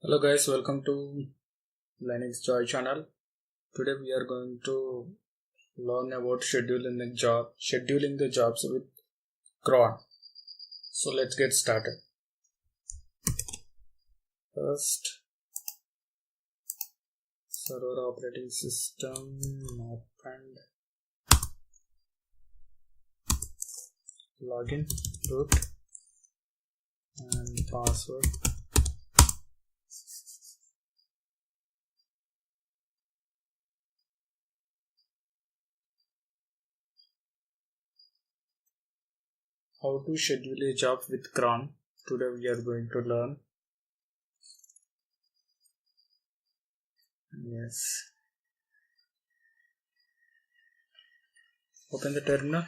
Hello guys, welcome to Linux Joy channel. Today we are going to learn about scheduling the jobs with cron. So let's get started. First, server operating system opened, login, root, and password. How to schedule a job with cron. Today we are going to learn. Yes. Open the terminal.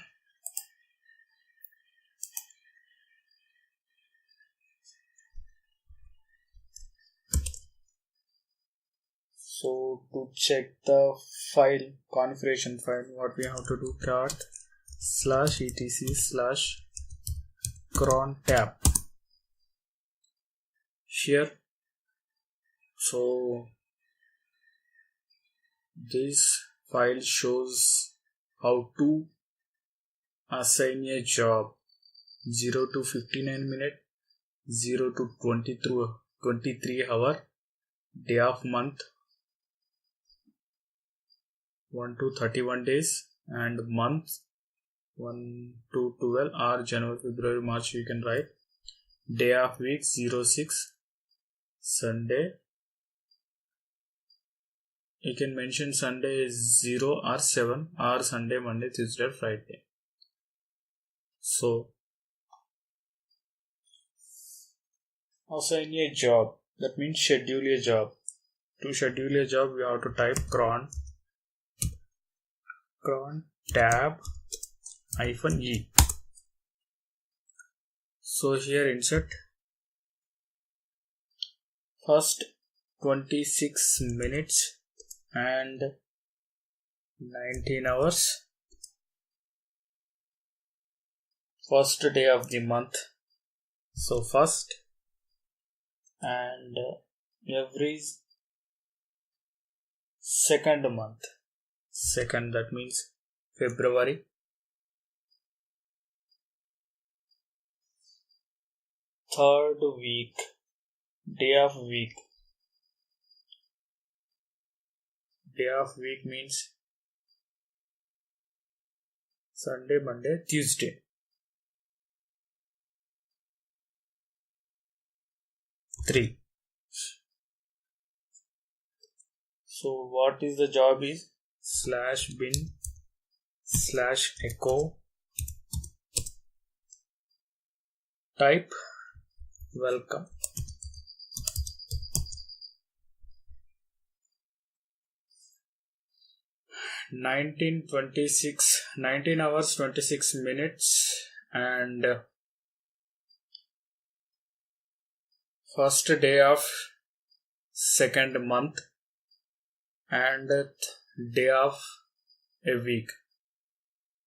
So to check the file configuration file, what we have to do, cat /etc/cron tab here. So this file shows how to assign a job 0 to 59 minute, 0 to 23 hour, day of month 1 to 31 days, and month 1 to 12 or January, February, March you can write. Day of week 06 Sunday. You can mention Sunday is 0 or 7 or Sunday, Monday, Tuesday, Friday. So assign a job, that means schedule a job. To schedule a job we have to type cron tab -e. So here insert first 26 minutes and 19 hours, first day of the month. So first, and every second month, second, that means February, third week, day of week means Sunday, Monday, Tuesday. 3. So what is the job is /bin/echo, type welcome. Nineteen hours 26 minutes and first day of second month and day of a week.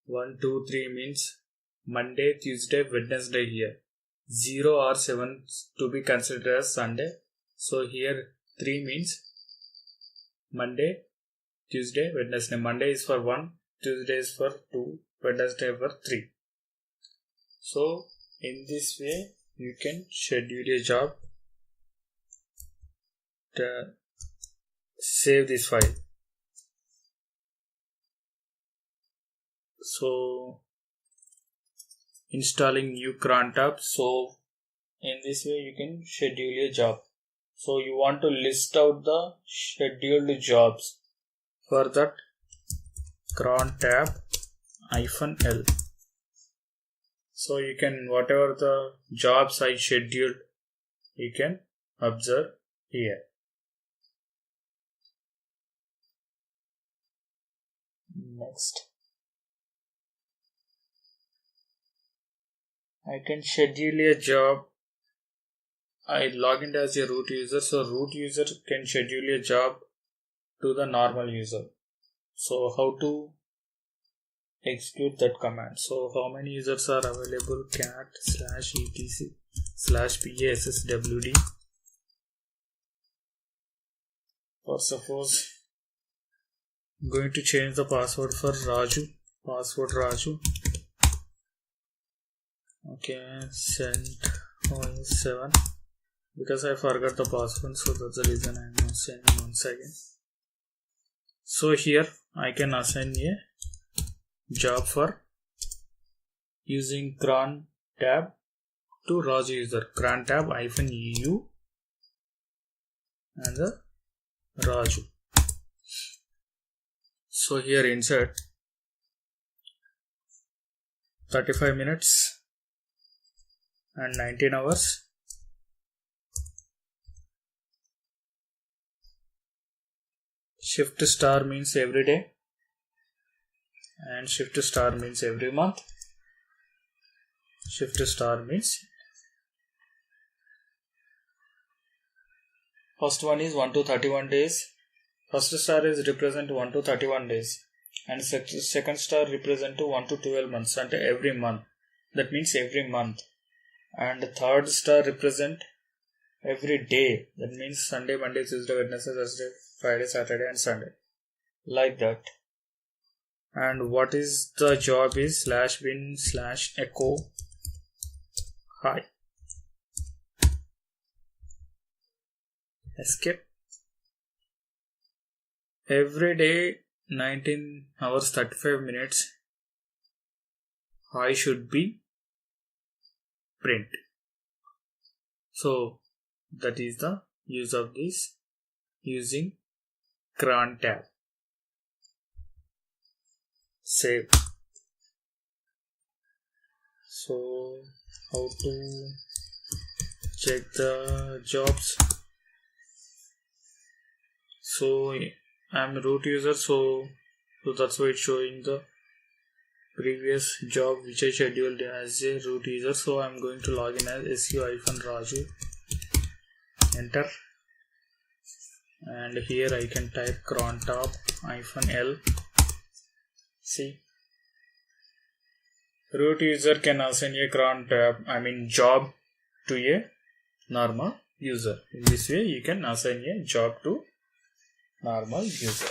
1, 2, 3 means Monday, Tuesday, Wednesday here. 0 or 7 to be considered as Sunday. So here 3 means Monday, Tuesday, Wednesday. Monday is for 1, Tuesday is for 2, Wednesday for 3. So in this way you can schedule a job. Save this file. So installing new cron tab. So in this way you can schedule a job. So you want to list out the scheduled jobs. For that, cron tab -l. So you can, whatever the jobs I scheduled, you can observe here. Next, I can schedule a job. I log in as a root user, so root user can schedule a job to the normal user. So how to execute that command? So how many users are available? Cat /etc/passwd For suppose I'm going to change the password for Raju. Password Raju. Okay, send OS7 because I forgot the password, so that's the reason I'm not sending once again. So here I can assign a job for using cron tab to Raju user. Cron tab -u and the Raju. So here insert 35 minutes and 19 hours. Shift star means every day and shift star means every month. Shift star means first one is 1 to 31 days. First star is represent 1 to 31 days and second star represent to 1 to 12 months and every month. That means every month. And third star represent every day. That means Sunday, Monday, Tuesday, Wednesday, Thursday, Friday, Saturday and Sunday. Like that. And what is the job is /bin/echo hi. Escape. Every day 19 hours 35 minutes I should be print. So that is the use of this using cron tab. Save. So how to check the jobs? So I'm root user, so that's why it's showing the previous job which I scheduled as a root user. So I'm going to log in as su-raju. Enter. And here I can type cron tab -l. See, root user can assign a cron tab, job to a normal user. In this way you can assign a job to normal user.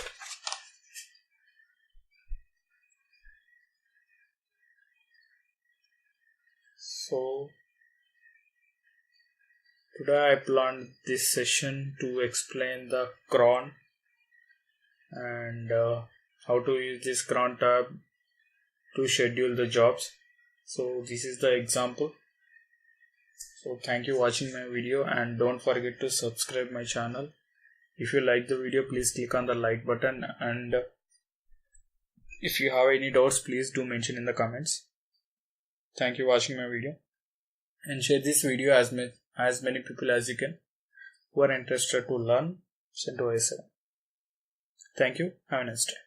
So today I planned this session to explain the cron and how to use this cron tab to schedule the jobs. So this is the example. So thank you for watching my video and don't forget to subscribe my channel. If you like the video, please click on the like button, and if you have any doubts, please do mention in the comments. Thank you for watching my video and share this video as many people as you can who are interested to learn CentOS 7. Thank you. Have a nice day.